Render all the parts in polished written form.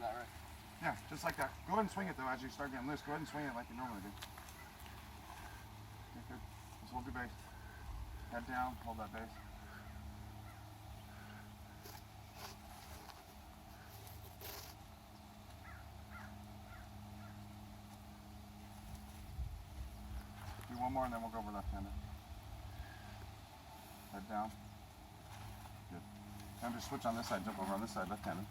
that, right? Yeah, just like that. Go ahead and swing it though as you start getting loose. Go ahead and swing it like you normally do. Okay, good. Just hold your base. Head down, hold that base. Do one more and then we'll go over left-handed. Head down. Good. Now just switch on this side, jump over on this side, left-handed.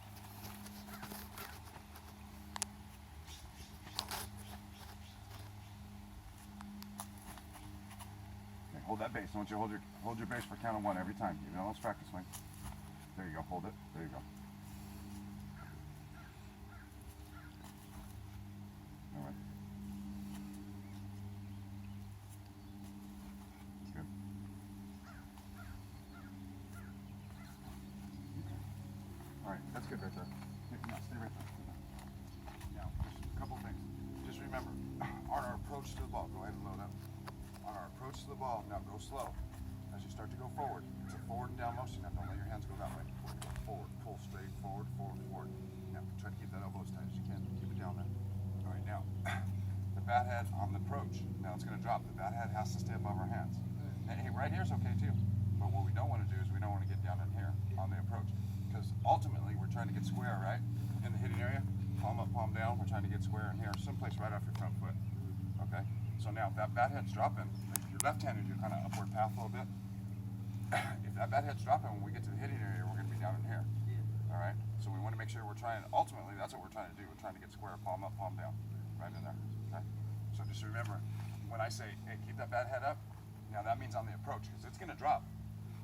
Okay, hold that base. I want you to hold your base for count of 1 every time. Even though it's practice swing. There you go. Hold it. There you go. All right. Good. All right, that's good right there. Now, stay right there. Now, just a couple things. Just remember, on our approach to the ball, go ahead and load up. On our approach to the ball, now go slow. As you start to go forward, it's a forward and down motion. Now, don't let your hands go that way. Forward, pull straight, forward, forward, forward. Now, try to keep that elbow as tight as you can. Keep it down there. All right, now, the bat head on the approach. Now, it's going to drop. The bat head has to stay above our hands. And, hey, right here is okay, too. But what we don't want to do is we don't want to get down in here on the approach. Because ultimately, we're trying to get square, right? In the hitting area, palm up, palm down. We're trying to get square in here, someplace right off your front foot. Okay? So now, if that bat head's dropping, if you're left-handed, you're kind of upward path a little bit. If that bat head's dropping, when we get to the hitting area, we're going to be down in here. All right? So we want to make sure we're trying, ultimately, that's what we're trying to do. We're trying to get square, palm up, palm down. Right in there. Okay? So just remember, when I say, hey, keep that bat head up, now that means on the approach, because it's going to drop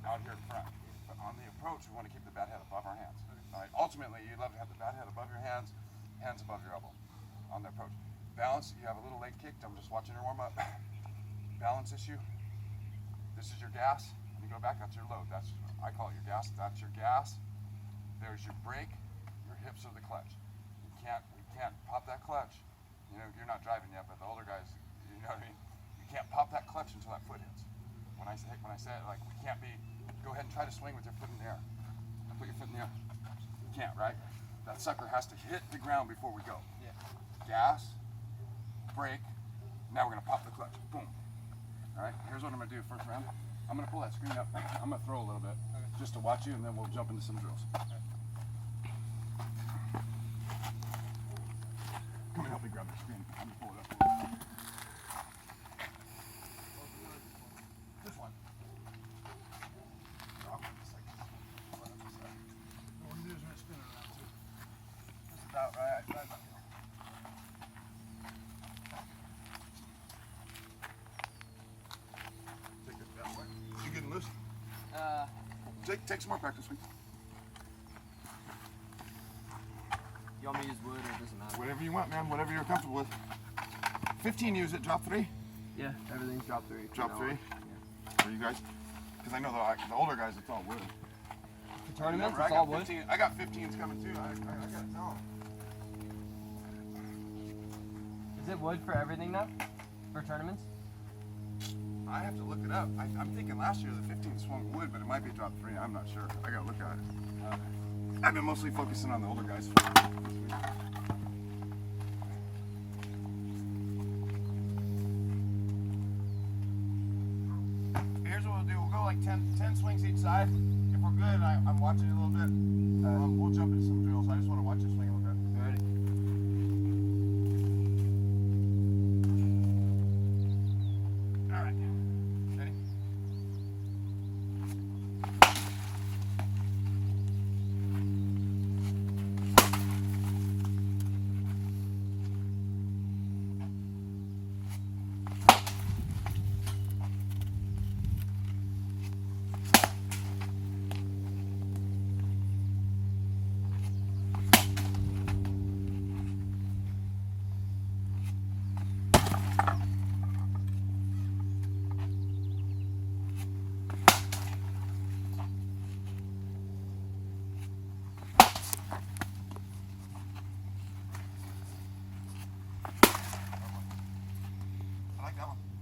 out here in front. But on the approach, we want to keep the bat head above our hands. All right? Ultimately, you'd love to have the bat head above your hands, hands above your elbow on the approach. Balance, you have a little leg kicked. I'm just watching your warm-up. Balance issue. This is your gas. When you go back, that's your load. That's, I call it your gas. That's your gas. There's your brake. Your hips are the clutch. We can't pop that clutch. You know, you're not driving yet, but the older guys, you know what I mean? You can't pop that clutch until that foot hits. When I say it, like, we can't be, go ahead and try to swing with your foot in the air. Put your foot in the air. You can't, right? That sucker has to hit the ground before we go. Yeah. Gas, brake, now we're gonna pop the clutch, boom. All right, here's what I'm gonna do first round. I'm gonna pull that screen up. I'm gonna throw a little bit, just to watch you, and then we'll jump into some drills. Come and help me grab the screen. I'm gonna pull it up. This one. Drop it just like this. What we're gonna do is we're gonna spin it around too. That's about right. Take it that way. You getting loose? Take some more practice swings. You want me to use wood or it doesn't matter? Whatever you want, man. Whatever you're comfortable with. 15, use it. Drop 3. Yeah, everything's drop 3. Drop 3. Yeah. For you guys, because I know the older guys, it's all wood. For tournaments, Remember, it's all wood. I got 15s coming too. I gotta tell them. Is it wood for everything now? For tournaments? I have to look it up. I'm thinking last year the 15 swung wood, but it might be drop 3. I'm not sure. I gotta look at it. I've been mostly focusing on the older guys. Here's what we'll do. We'll go like 10 swings each side. If we're good, I'm watching it a little bit. We'll jump into some drills. I just want to watch you swing a little bit. Ready? All right. Ready?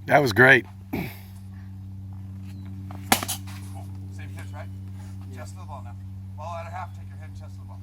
That was great. Same pitch, right? Yeah. Chest of the ball now. Ball at a half, take your head and chest of the ball.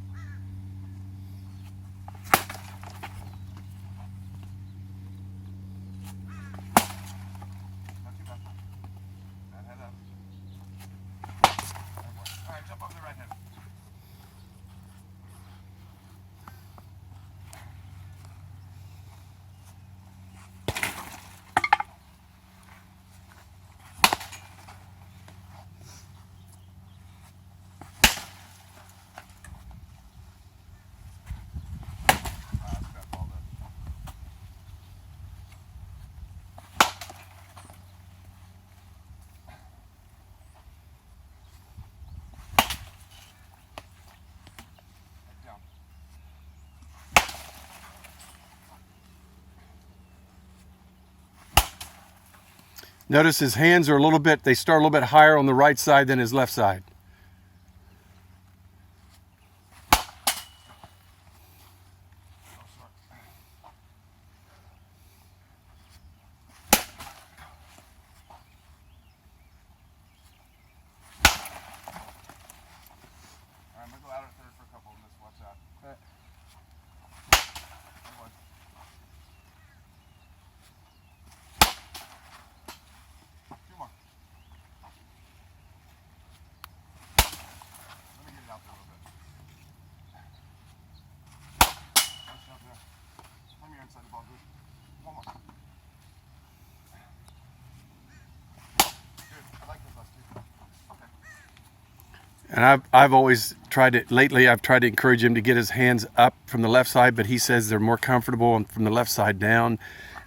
Notice his hands are they start a little bit higher on the right side than his left side. Inside the ball, good. One more. Good. I like those last two. Okay. And I've always tried it lately. I've tried to encourage him to get his hands up from the left side, but he says they're more comfortable from the left side down,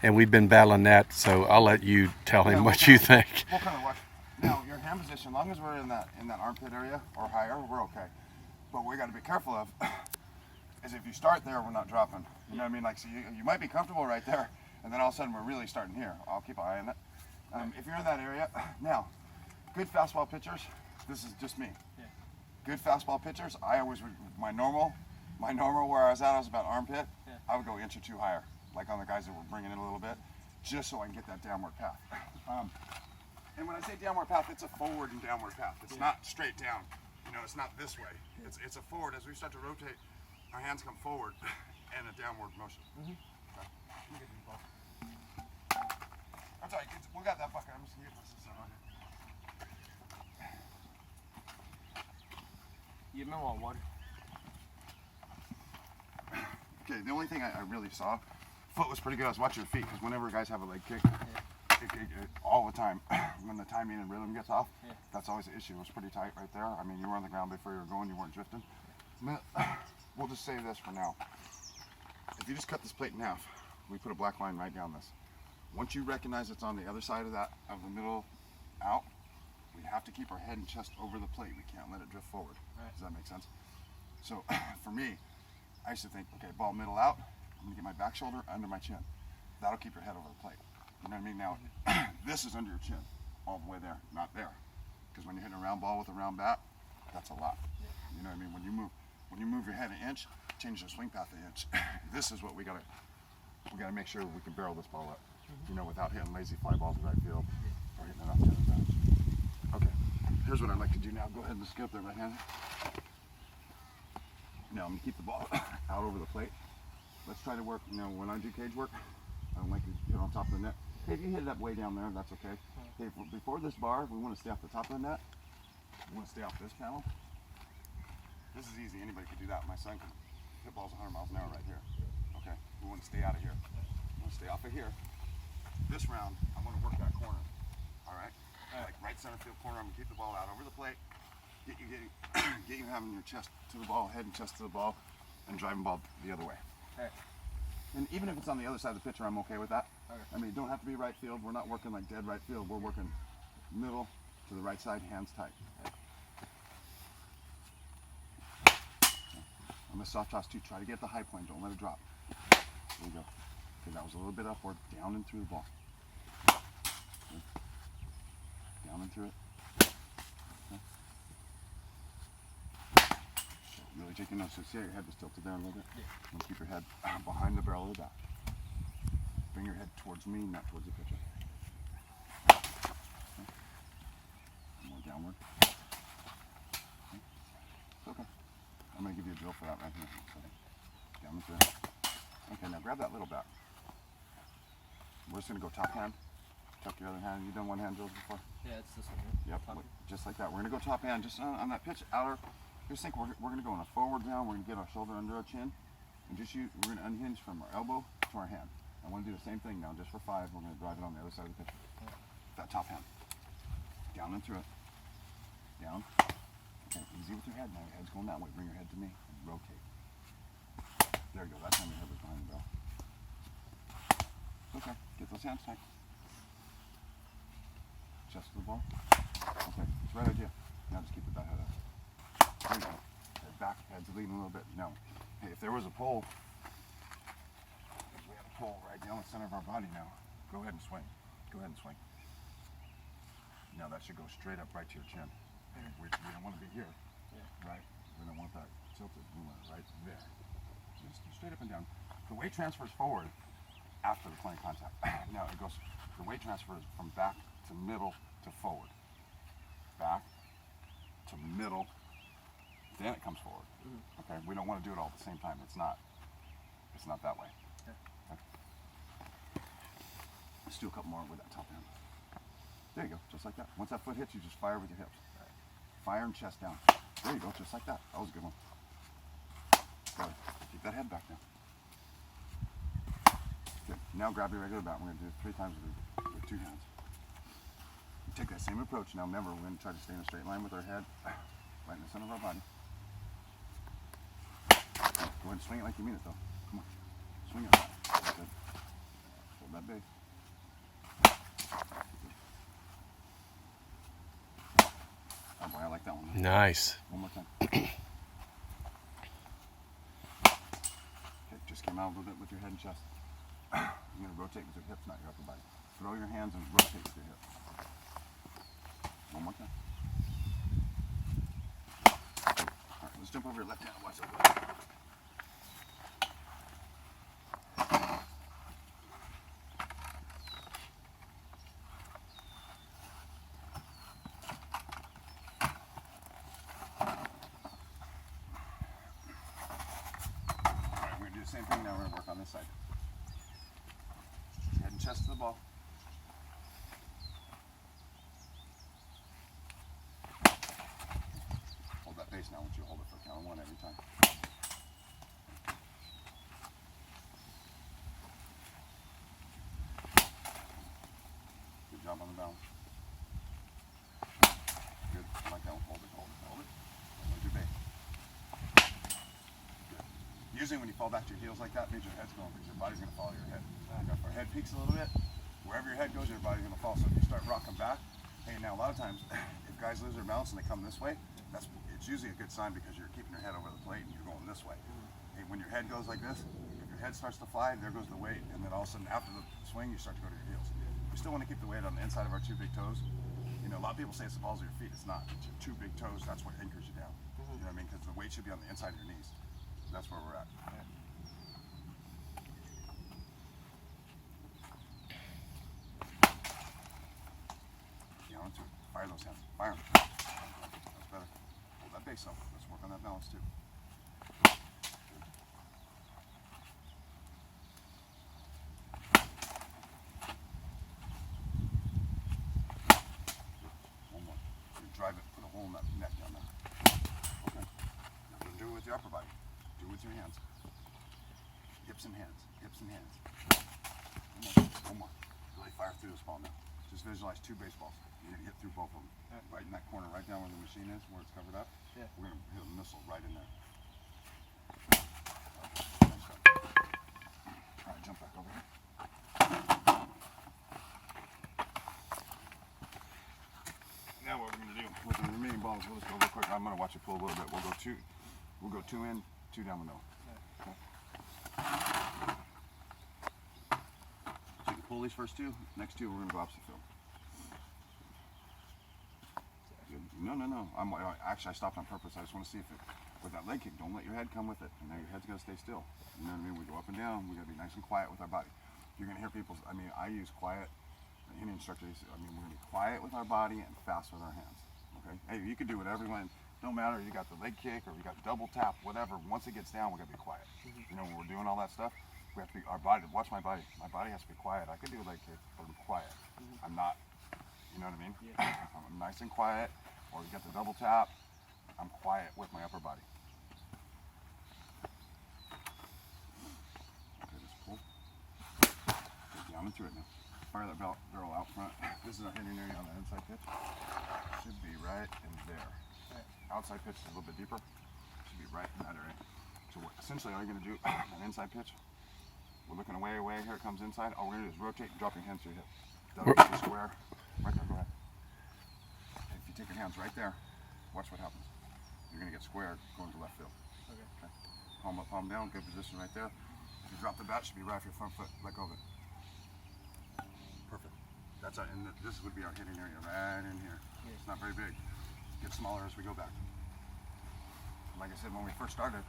and we've been battling that. So I'll let you tell him what you think. We'll kind of watch. Now your hand position, as long as we're in that armpit area or higher, we're okay. But what we got to be careful of is if you start there, we're not dropping. You know what I mean? Like, so you might be comfortable right there, and then all of a sudden we're really starting here. I'll keep an eye on it. If you're in that area, now, good fastball pitchers, this is just me. Yeah. Good fastball pitchers, I always would, my normal where I was about armpit, Yeah. I would go inch or two higher, like on the guys that were bringing it a little bit, just so I can get that downward path. And when I say downward path, it's a forward and downward path. It's not straight down. You know, it's not this way. It's a forward. As we start to rotate, our hands come forward and a downward motion. Okay. That's all right. We got that bucket. I'm just going to get this on here. You want water? Okay, the only thing I really saw, foot was pretty good. I was watching your feet because whenever guys have a leg kick, all the time, when the timing and rhythm gets off, that's always the issue. It was pretty tight right there. I mean, you were on the ground before you were going. You weren't drifting. We'll just say this for now. If you just cut this plate in half, we put a black line right down this. Once you recognize it's on the other side of the middle out, we have to keep our head and chest over the plate. We can't let it drift forward. Right. Does that make sense? So for me, I used to think, okay, ball middle out, I'm gonna get my back shoulder under my chin. That'll keep your head over the plate. You know what I mean? Now, this is under your chin, all the way there, not there. Because when you're hitting a round ball with a round bat, that's a lot. You know what I mean? When you move your head an inch, change your swing path an inch. This is what we gotta make sure we can barrel this ball up. You know, without hitting lazy fly balls in right field or hitting it off the other bench. Okay, here's what I'd like to do now. Go ahead and just get up there right handed. Now I'm gonna keep the ball out over the plate. Let's try to work, you know, when I do cage work, I don't like to hit on top of the net. Hey, if you hit it up way down there, that's okay. Okay, before this bar, we want to stay off the top of the net. We want to stay off this panel. This is easy, anybody can do that. My son can hit balls 100 miles an hour right here. Okay, we want to stay out of here. We want to stay off of here. This round, I want to work that corner. All right? Like right center field corner, I'm going to keep the ball out over the plate. Get you having your chest to the ball, head and chest to the ball, and driving ball the other way. Okay. And even if it's on the other side of the pitcher, I'm okay with that. Okay. I mean, you don't have to be right field. We're not working like dead right field. We're working middle to the right side, hands tight. On the soft toss too, try to get the high point. Don't let it drop. There you go. Okay, that was a little bit upward, down and through the ball. Okay. Down and through it. Okay. Really take your nose. So see how your head was tilted there a little bit? Yeah. And keep your head behind the barrel of the bat. Bring your head towards me, not towards the pitcher. Okay. More downward. Okay. It's okay. I'm going to give you a drill for that right here. So, down and through. Okay, now grab that little bat. We're just going to go top hand. Tuck your other hand. You done one hand drills before? Yeah, it's this one. Yep, just like that. We're going to go top hand, just on that pitch, outer. Just think we're going to go on a forward down. We're going to get our shoulder under our chin. And we're going to unhinge from our elbow to our hand. I want to do the same thing now, just for 5. We're going to drive it on the other side of the pitcher. That top hand. Down and through it. Down. Okay, easy with your head now. Your head's going that way. Bring your head to me and rotate. There you go. That time your head was behind the barrel. It's okay. Get those hands tight. Chest to the ball. Okay, it's the right idea. Now just keep the bat head up. There you go. Head back, head's leading a little bit. Now, hey, if there was a pole, if we had a pole right down the center of our body now, go ahead and swing. Go ahead and swing. Now that should go straight up right to your chin. We don't want to be here, right? We don't want that tilted. We want it right there. Just straight up and down. The weight transfers forward after the plane contact. Now it goes, the weight transfer is from back to middle to forward. Back to middle, then it comes forward. Okay, we don't want to do it all at the same time. It's not that way. Okay. Let's do a couple more with that top hand. There you go, just like that. Once that foot hits, you just fire with your hips. Fire and chest down. There you go, just like that. That was a good one. Good. Keep that head back now. Good. Now grab your regular bat. We're going to do it 3 times with 2 hands. Take that same approach. Now remember, we're going to try to stay in a straight line with our head right in the center of our body. Go ahead and swing it like you mean it though. Come on. Swing it. Good. Hold that base. Oh boy, I like that one. Nice. One more time. Okay, just came out a little bit with your head and chest. You're going to rotate with your hips, not your upper body. Throw your hands and rotate with your hips. One more time. All right, let's jump over your left hand and watch that go. Same thing now, we're going to work on this side. Head and chest to the ball. Hold that base now, once you hold it for count of 1 every time. Good job on the balance. Good, like that one, hold it, hold it, hold it. Hold your base. Usually when you fall back to your heels like that, means your head's going because your body's going to follow your head. If our head peaks a little bit, wherever your head goes, your body's going to fall. So if you start rocking back, hey, now a lot of times, if guys lose their balance and they come this way, it's usually a good sign because you're keeping your head over the plate and you're going this way. Hey, when your head goes like this, if your head starts to fly, there goes the weight, and then all of a sudden after the swing, you start to go to your heels. We still want to keep the weight on the inside of our 2 big toes. You know, a lot of people say it's the balls of your feet. It's not. It's your 2 big toes. That's what anchors you down. You know what I mean? Because the weight should be on the inside of your knees. That's where we're at. Get on to it. Fire those hands. Fire them. That's better. Hold that base up. Let's work on that balance too. One more. You drive it. Put a hole in that neck down there. Okay. Now don't do it with your upper body. Do it with your hands. Hips and hands. Hips and hands. One more. Really fire through this ball now. Just visualize 2 baseballs. You're going to hit through both of them. Right in that corner, right down where the machine is, where it's covered up. Yeah. We're going to hit a missile right in there. Okay. Nice job. All right, jump back over here. Now what we're going to do with the remaining balls, we'll just go real quick. I'm going to watch it pull a little bit. We'll go 2 in, 2 down the middle. Okay. So you can pull these first 2. Next 2, we're going to go opposite field. No. Actually, I stopped on purpose. I just want to see if it, with that leg kick, don't let your head come with it. And now your head's got to stay still. You know what I mean? We go up and down. We got to be nice and quiet with our body. You're going to hear people, I use quiet. Any instructor, we're going to be quiet with our body and fast with our hands. Okay? Hey, you can do whatever you want. No matter, you got the leg kick or you got double tap, whatever. Once it gets down, we got to be quiet. You know, when we're doing all that stuff, we have to be, our body, watch my body. My body has to be quiet. I can do a leg kick, but I'm quiet. I'm not, you know what I mean? Yeah. I'm nice and quiet. Or you got the double tap, I'm quiet with my upper body. Okay, just pull. Get down and through it now. Fire that barrel out front. This is not hitting area on the inside pitch. Should be right in there. Outside pitch is a little bit deeper. Should be right in that area. So essentially all you're going to do, an inside pitch, we're looking away, here it comes inside. All we're going to do is rotate and drop your hands to your hip. Double square. Right there, go ahead. Take your hands right there. Watch what happens. You're going to get squared going to left field. Okay. Palm up, palm down. Good position right there. If you drop the bat, it should be right off your front foot. Let go of it. Perfect. That's our, and this would be our hitting area right in here. Yeah. It's not very big. It gets smaller as we go back. Like I said, when we first started,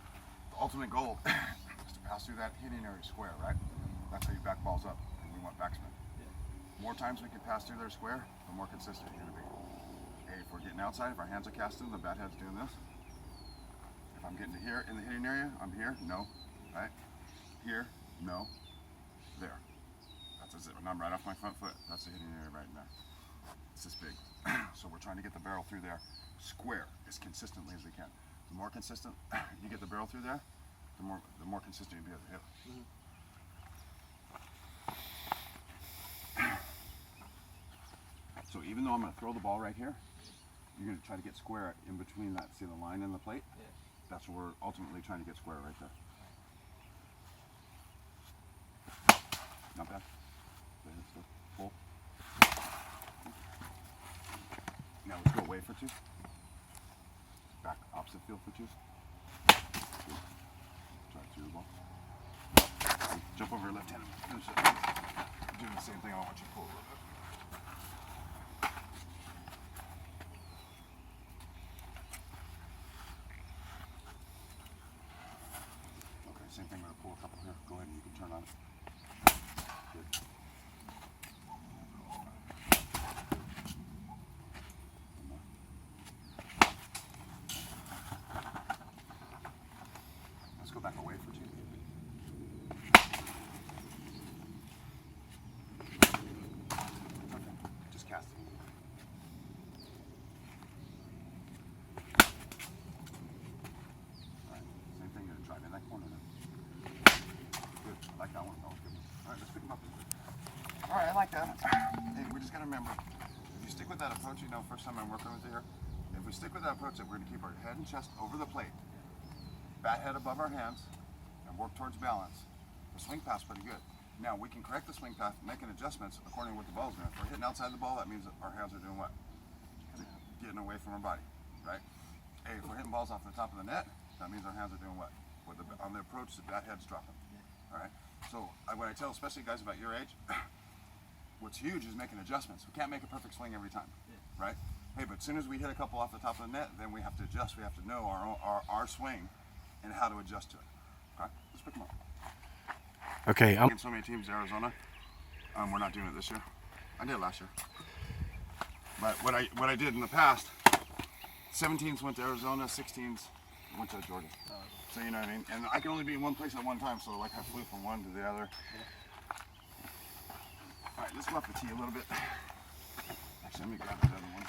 the ultimate goal is to pass through that hitting area square, right? That's how you back balls up, and we want backspin. Yeah. More times we can pass through their square, the more consistent you're gonna be. Hey, if we're getting outside, if our hands are casting, the bat head's doing this. If I'm getting to here in the hitting area, I'm here, no, right? Here, no, there. That's a zip, and I'm right off my front foot. That's the hitting area right in there. It's this big. So we're trying to get the barrel through there square as consistently as we can. The more consistent you get the barrel through there, the more consistent you'll be as a hitter. So even though I'm going to throw the ball right here, you're going to try to get square in between that. See the line and the plate? Yeah. That's what we're ultimately trying to get square right there. Not bad. Pull. Now let's go away for two. Back opposite field for two. Try to the ball. Jump over your left hand. Finish it. Doing the same thing. I want you to pull a little bit. Okay, same thing. We're gonna pull a couple here. Go ahead and you can turn on it. Good. Let's go back away for two. Okay, just cast it. Alright, same thing, you're gonna drive in that corner now. Good, I like that one. That was good. Alright, let's pick him up. Alright, I like that. Hey, we just gotta remember, if you stick with that approach, you know, first time I'm working with you here, if we stick with that approach, that we're gonna keep our head and chest over the plate, bat head above our hands, and work towards balance. The swing path's pretty good. Now we can correct the swing path, making adjustments according to what the ball's doing. If we're hitting outside the ball, that means that our hands are doing what? Getting away from our body, right? Hey, if we're hitting balls off the top of the net, that means our hands are doing what? On the approach, the bat head's dropping. All right. So what I tell, especially guys about your age, what's huge is making adjustments. We can't make a perfect swing every time, right? Hey, but as soon as we hit a couple off the top of the net, then we have to adjust. We have to know our swing and how to adjust to it. Okay, let's pick them up. Okay. Against so many teams in Arizona, we're not doing it this year. I did last year. But what I did in the past, 17s went to Arizona, 16s went to Georgia. So you know what I mean? And I can only be in one place at one time, so like I flew from one to the other. All right, let's go off the tee a little bit. Actually, let me grab the other one.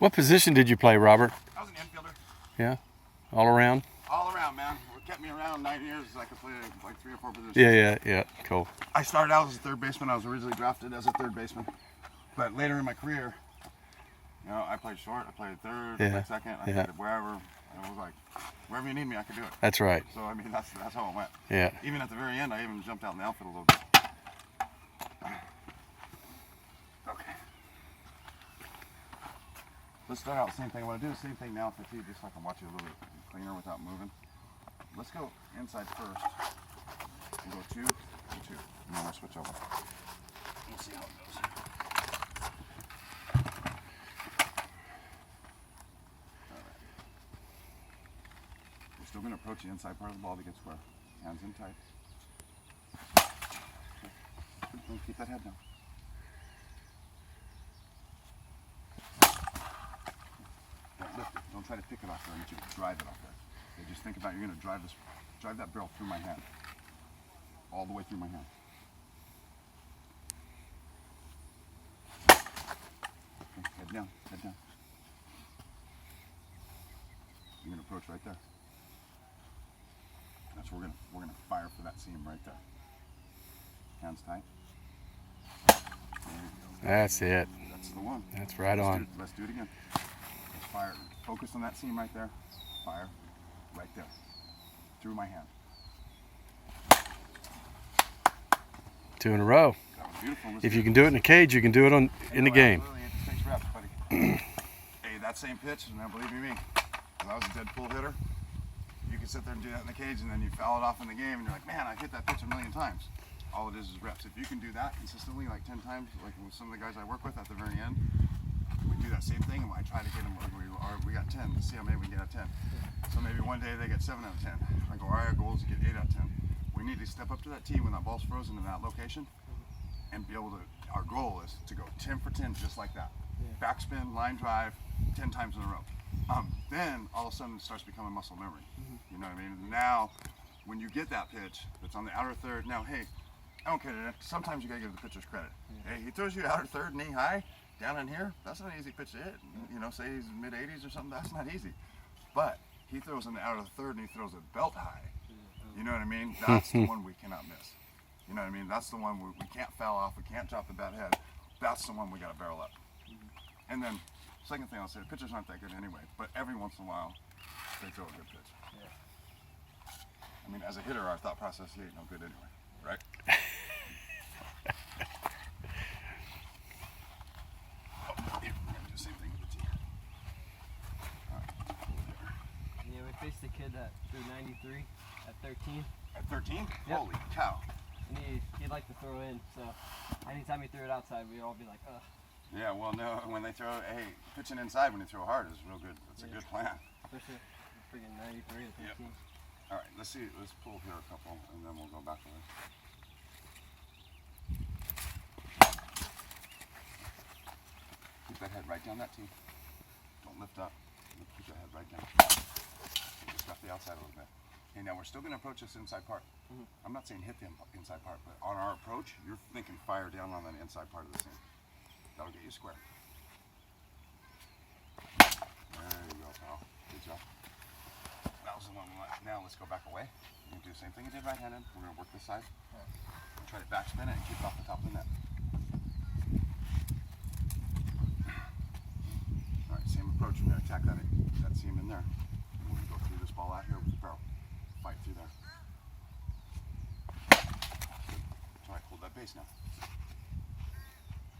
What position did you play, Robert? I was an infielder. Yeah, all around. All around, man. What kept me around 9 years is I could play like 3 or 4 positions. Yeah. Cool. I started out as a third baseman. I was originally drafted as a third baseman. But later in my career, you know, I played short, I played third, I played second, I played wherever. And it was like, wherever you need me, I could do it. That's right. So, I mean, that's how it went. Yeah. Even at the very end, I even jumped out in the outfield a little bit. Okay. Let's start out the same thing. I want to do the same thing now for tee, just so I can watch you a little bit cleaner without moving. Let's go inside first. And go 2 and 2. And then we'll switch over. We'll see how it goes. Alright. We're still going to approach the inside part of the ball to get square. Hands in tight. Don't keep that head down. Don't lift it. Don't try to pick it off there. I want you to drive it off there. Okay, just think about you're going to drive that barrel through my hand. All the way through my hand. Okay, head down, head down. You're going to approach right there. That's where we're gonna fire for that seam right there. Hands tight. There you go. That's it. That's the one. That's right on. Let's do it again. Let's fire. Focus on that seam right there. Fire right there. Through my hand. 2 in a row. That was beautiful. If you can do it in a cage, you can do it in the game. Absolutely. It takes reps, buddy. Hey, that same pitch, now believe you me, if I was a dead pull hitter, you can sit there and do that in the cage, and then you foul it off in the game, and you're like, man, I hit that pitch a million times. All it is reps. If you can do that consistently, like 10 times, like with some of the guys I work with at the very end, we do that same thing, and I try to get them, we got 10, let's see how many we can get out of 10. So maybe one day they get 7 out of 10. I go, all right, our goal is to get 8 out of 10. We need to step up to that tee when that ball's frozen in that location, and be able to, our goal is to go 10 for 10 just like that. Backspin, line drive, 10 times in a row. Then all of a sudden it starts becoming muscle memory. You know what I mean? Now, when you get that pitch that's on the outer third, now, hey, I don't care. Sometimes you gotta give the pitcher's credit. Hey, he throws you outer third, knee high, down in here. That's not an easy pitch to hit. You know, say he's mid 80s or something. That's not easy. But he throws in the outer third and he throws it belt high. You know what I mean? That's the one we cannot miss. You know what I mean? That's the one we can't foul off. We can't drop the bat head. That's the one we gotta barrel up. And then, second thing I'll say, pitchers aren't that good anyway. But every once in a while, they throw a good pitch. I mean, as a hitter, our thought process, he ain't no good anyway, right? Do the same thing with the tee. All right. Yeah, we faced a kid that threw 93 at 13. At 13? Yep. Holy cow. And he'd like to throw in, so anytime he threw it outside, we'd all be like, ugh. Yeah, well, no, when they throw, hey, pitching inside when you throw hard is real good. That's a good plan. Especially freaking 93 at 13. Yep. All right, let's see, let's pull here a couple, and then we'll go back to this. Keep that head right down that tee. Don't lift up. Keep that head right down. Just off the outside a little bit. Okay, now we're still going to approach this inside part. I'm not saying hit the inside part, but on our approach, you're thinking fire down on that inside part of the seam. That'll get you square. There you go, pal. Good job. That was the one we want. Now let's go back away. You can do the same thing you did right-handed. We're going to work this side. We'll try to backspin it and keep it off the top of the net. All right, same approach. We're going to attack that seam in there. And we're going to go through this ball out here with the barrel. Fight through there. All right, hold that base now.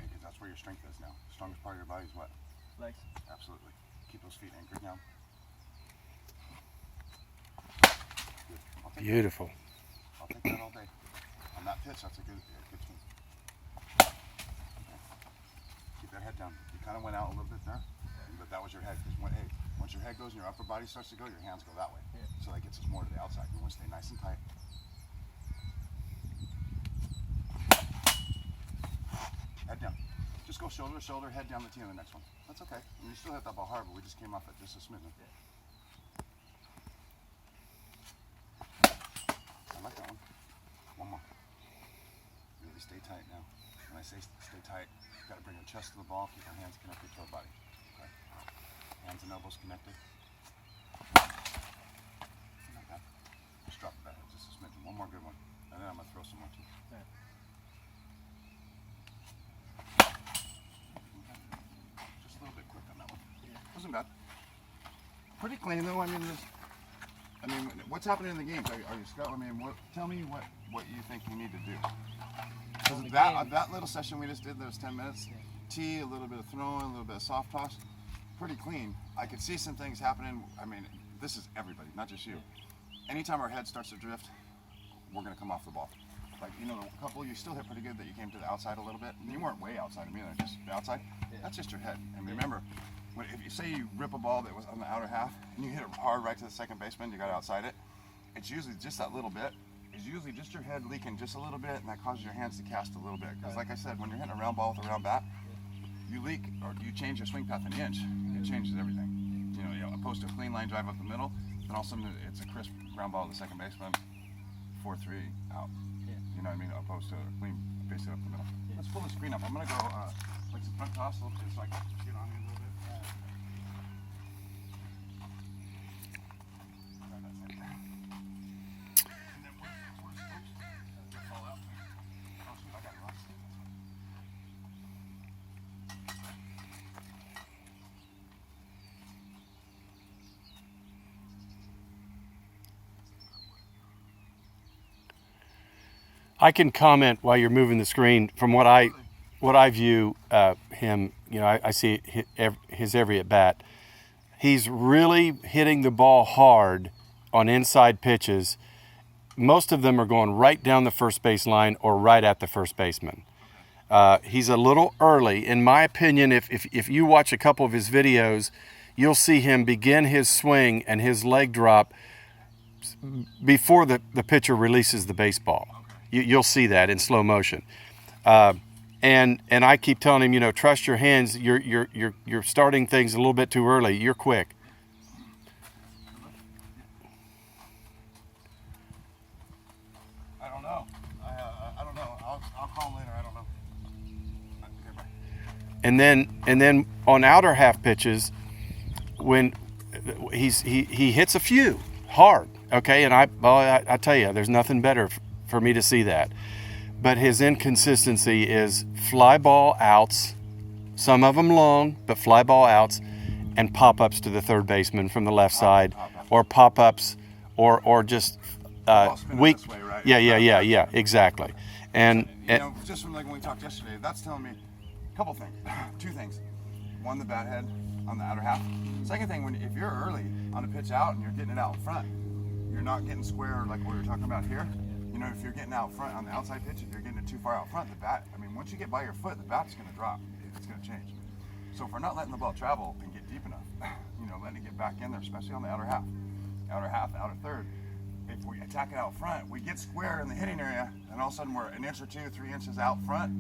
Okay, that's where your strength is now. The strongest part of your body is what? Legs. Absolutely. Keep those feet anchored down. Beautiful. I'll take that all day. On that pitch, that's a good swing. Keep that head down. You kind of went out a little bit there, but that was your head. Because once your head goes and your upper body starts to go, your hands go that way. So that gets us more to the outside. You want to stay nice and tight. Head down. Just go shoulder to shoulder, head down the tee on the next one. That's okay. And you still hit that ball hard, but we just came off it just a smidgen. I like that one. One more. Really stay tight now. When I say stay tight, you've got to bring your chest to the ball, keep our hands connected to our body. Okay? Hands and elbows connected. Like that. Just drop that head just a smidgen. One more good one. And then I'm going to throw some more to you. Just a little bit quick on that one. Wasn't bad. Pretty clean though. I mean, what's happening in the games? Are you scout? I mean, tell me what you think you need to do. Because that little session we just did, there was 10 minutes. Tee, a little bit of throwing, a little bit of soft toss. Pretty clean. I could see some things happening. I mean, this is everybody, not just you. Anytime our head starts to drift, we're going to come off the ball. Like, you know, a couple, you still hit pretty good that you came to the outside a little bit. And you weren't way outside of me either, just outside. That's just your head. And remember, if you say you rip a ball that was on the outer half and you hit it hard right to the second baseman, you got outside it, it's usually just that little bit. It's usually just your head leaking just a little bit, and that causes your hands to cast a little bit. Because like I said, when you're hitting a round ball with a round bat, you leak or you change your swing path an inch, it changes everything. You know, opposed to a clean line drive up the middle, then all of a sudden it's a crisp ground ball to the second baseman, 4-3 out. You know what I mean? Opposed to a clean base hit up the middle. Let's pull the screen up. I'm gonna go like some front toss a little bit so I can get on you a little bit. I can comment while you're moving the screen from what I view him. You know, I see his every at bat. he's really hitting the ball hard on inside pitches. Most of them are going right down the first base line or right at the first baseman. He's a little early. In my opinion, if you watch a couple of his videos, you'll see him begin his swing and his leg drop before the pitcher releases the baseball. You'll see that in slow motion. And I keep telling him, you know, trust your hands. You're starting things a little bit too early. You're quick. I don't know. I don't know. I'll call him later. I don't know. Okay, bye. And then on outer half pitches, when he hits a few hard, okay, and I tell you, there's nothing better for me to see that. But his inconsistency is fly ball outs, some of them long, but fly ball outs, and pop-ups to the third baseman from the left side, or pop-ups, or just weak. This way, right? Yeah, exactly. And you know, just from like when we talked yesterday, that's telling me a couple things, two things. One, the bat head on the outer half. Second thing, if you're early on a pitch out and you're getting it out in front, you're not getting square like we were talking about here. You know, if you're getting out front on the outside pitch, if you're getting it too far out front, the bat, I mean, once you get by your foot, the bat's going to drop. It's going to change. So if we're not letting the ball travel and get deep enough, you know, letting it get back in there, especially on the outer half, outer third, if we attack it out front, we get square in the hitting area, and all of a sudden we're an inch or two, 3 inches out front,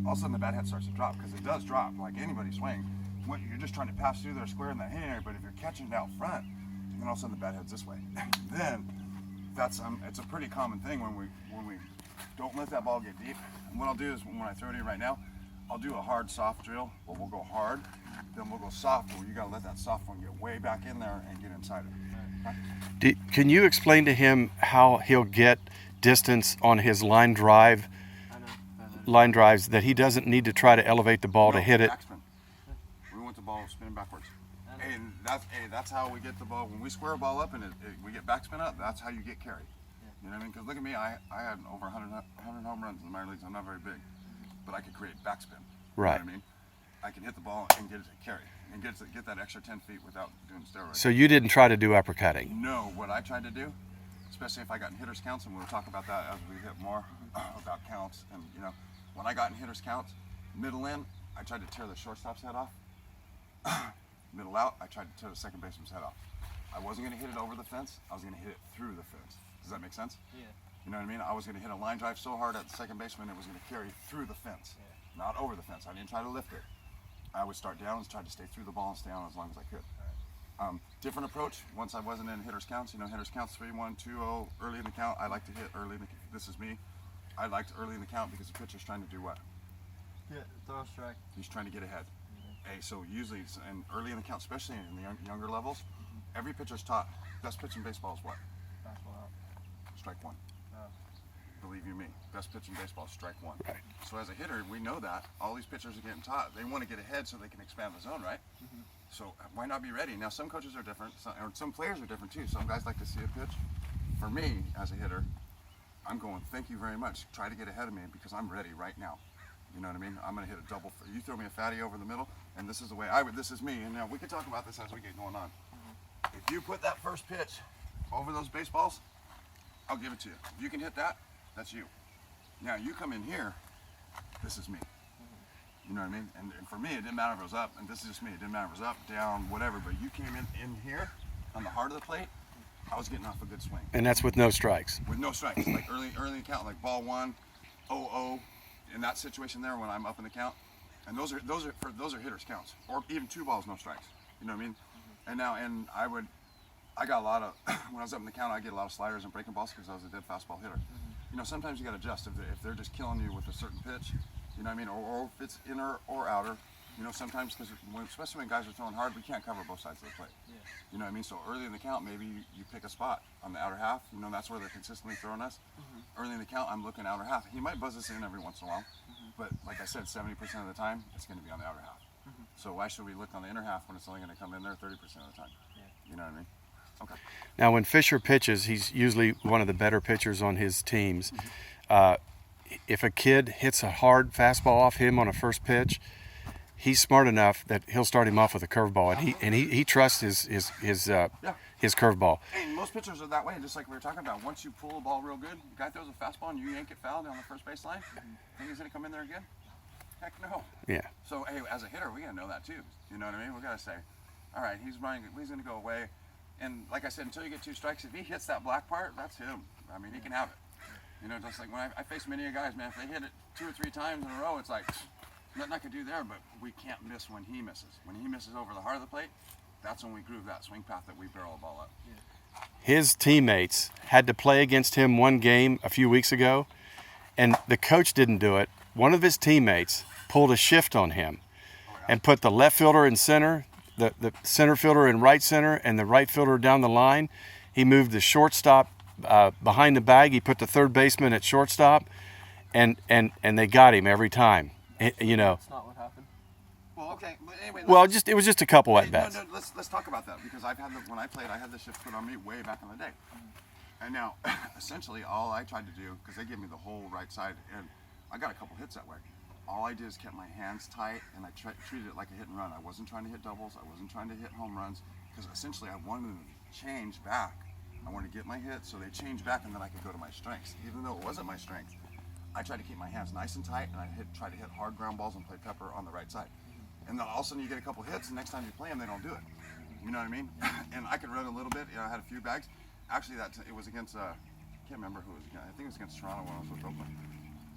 all of a sudden the bat head starts to drop, because it does drop, like anybody swing. You're just trying to pass through their square in that hitting area, but if you're catching it out front, then all of a sudden the bat head's this way. Then, it's a pretty common thing when we don't let that ball get deep. And what I'll do is when I throw it in right now, I'll do a hard soft drill where we'll go hard, then we'll go soft where you gotta let that soft one get way back in there and get inside it. Okay? can you explain to him how he'll get distance on his line drives that he doesn't need to try to elevate the ball to hit it? Backspin. We want the ball spinning backwards. And that's how we get the ball. When we square a ball up and we get backspin up, that's how you get carry. You know what I mean? Because look at me, I had over 100 home runs in the minor leagues. I'm not very big, but I could create backspin. Right. You know what I mean? I can hit the ball and get it to carry and get that extra 10 feet without doing steroids. So you didn't try to do uppercutting? No, what I tried to do, especially if I got in hitters counts, and we'll talk about that as we hit more about counts. And you know, when I got in hitters counts, middle in, I tried to tear the shortstop's head off. Middle out, I tried to tear the second baseman's head off. I wasn't going to hit it over the fence. I was going to hit it through the fence. Does that make sense? Yeah. You know what I mean? I was going to hit a line drive so hard at the second baseman it was going to carry through the fence, not over the fence. I didn't try to lift it. I would start down and try to stay through the ball and stay on as long as I could. Different approach. Once I wasn't in hitters counts, you know, hitters counts 3-1, 2-0, early in the count. I like to hit early in the. This is me. I liked early in the count because the pitcher's trying to do what? Yeah, throw a strike. He's trying to get ahead. Hey, so usually, and early in the count, especially in the younger levels, every pitcher's taught best pitch in baseball is what? Fastball out. Strike one. Believe you me, best pitch in baseball is strike one. Right. So as a hitter, we know that all these pitchers are getting taught. They want to get ahead so they can expand the zone, right? So why not be ready? Now some coaches are different, some players are different too. Some guys like to see a pitch. For me, as a hitter, I'm going, thank you very much. Try to get ahead of me because I'm ready right now. You know what I mean? I'm going to hit a double. You throw me a fatty over the middle, and this is the way I would. This is me. And now we can talk about this as we get going on. If you put that first pitch over those baseballs, I'll give it to you. If you can hit that, that's you. Now you come in here, this is me. You know what I mean? And for me, it didn't matter if it was up, and this is just me. It didn't matter if it was up, down, whatever. But you came in here on the heart of the plate, I was getting off a good swing. And that's with no strikes. With no strikes, like early in the count, like ball 1, 0-0. In that situation there, when I'm up in the count, and those are hitters counts, or even 2 balls, no strikes. You know what I mean? And now, I got a lot of when I was up in the count, I get a lot of sliders and breaking balls because I was a dead fastball hitter. You know, sometimes you got to adjust if they're just killing you with a certain pitch. You know what I mean? Or if it's inner or outer. You know, sometimes because especially when guys are throwing hard, we can't cover both sides of the plate. Yeah. You know what I mean? So early in the count, maybe you pick a spot on the outer half. You know, that's where they're consistently throwing us. Early in the count, I'm looking outer half. He might buzz us in every once in a while, but like I said, 70% of the time, it's going to be on the outer half. So why should we look on the inner half when it's only going to come in there 30% of the time? Yeah. You know what I mean? Okay. Now, when Fisher pitches, he's usually one of the better pitchers on his teams. If a kid hits a hard fastball off him on a first pitch, he's smart enough that he'll start him off with a curveball, and he trusts his curveball. Hey, most pitchers are that way, just like we were talking about. Once you pull a ball real good, the guy throws a fastball and you yank it foul down the first baseline, think he's going to come in there again? Heck no. Yeah. So, hey, as a hitter, we got to know that too. You know what I mean? We got to say, all right, he's going to go away. And like I said, until you get 2 strikes, if he hits that black part, that's him. I mean, he can have it. You know, just like when I face many guys, man, if they hit it 2 or 3 times in a row, it's like, nothing I could do there, but we can't miss when he misses. When he misses over the heart of the plate, that's when we groove that swing path that we barrel a ball up. His teammates had to play against him one game a few weeks ago, and the coach didn't do it. One of his teammates pulled a shift on him and put the left fielder in center, the center fielder in right center, and the right fielder down the line. He moved the shortstop behind the bag. He put the third baseman at shortstop, and they got him every time. You know. That's not what happened. Well, okay. But anyway, Well, it was just a couple at no, bats. let's talk about that, because when I played, I had the shift put on me way back in the day. And now, essentially, all I tried to do, because they gave me the whole right side, and I got a couple hits that way. All I did is kept my hands tight, and I treated it like a hit and run. I wasn't trying to hit doubles. I wasn't trying to hit home runs, because essentially I wanted them to change back. I wanted to get my hits so they change back, and then I could go to my strengths. Even though it wasn't my strength, I tried to keep my hands nice and tight, and I try to hit hard ground balls and play pepper on the right side. And then all of a sudden you get a couple hits, and next time you play them, they don't do it. You know what I mean? And I could run a little bit. You know, I had a few bags. Actually, it was against, I can't remember who it was against. I think it was against Toronto when I was with Oakland.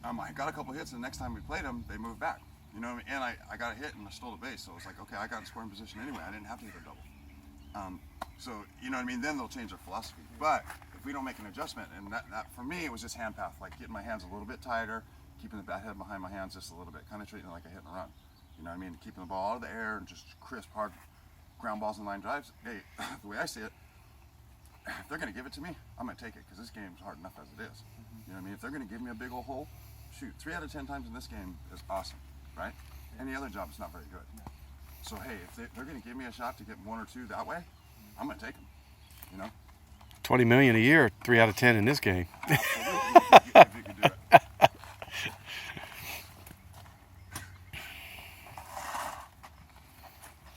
I got a couple hits, and the next time we played them, they moved back. You know what I mean? And I got a hit, and I stole the base. So it was like, okay, I got in scoring position anyway. I didn't have to hit a double. So, you know what I mean? Then they'll change their philosophy. But if we don't make an adjustment, and that for me, it was just hand path, like getting my hands a little bit tighter, keeping the bat head behind my hands just a little bit, kind of treating it like a hit and run. You know what I mean? Keeping the ball out of the air and just crisp, hard ground balls and line drives. Hey, the way I see it, if they're going to give it to me, I'm going to take it, because this game's hard enough as it is. You know what I mean? If they're going to give me a big old hole, shoot, 3 out of 10 times in this game is awesome, right? Any other job is not very good. So, hey, if they're going to give me a shot to get 1 or 2 that way, I'm going to take them, you know? $20 million a year, 3 out of 10 in this game. Absolutely.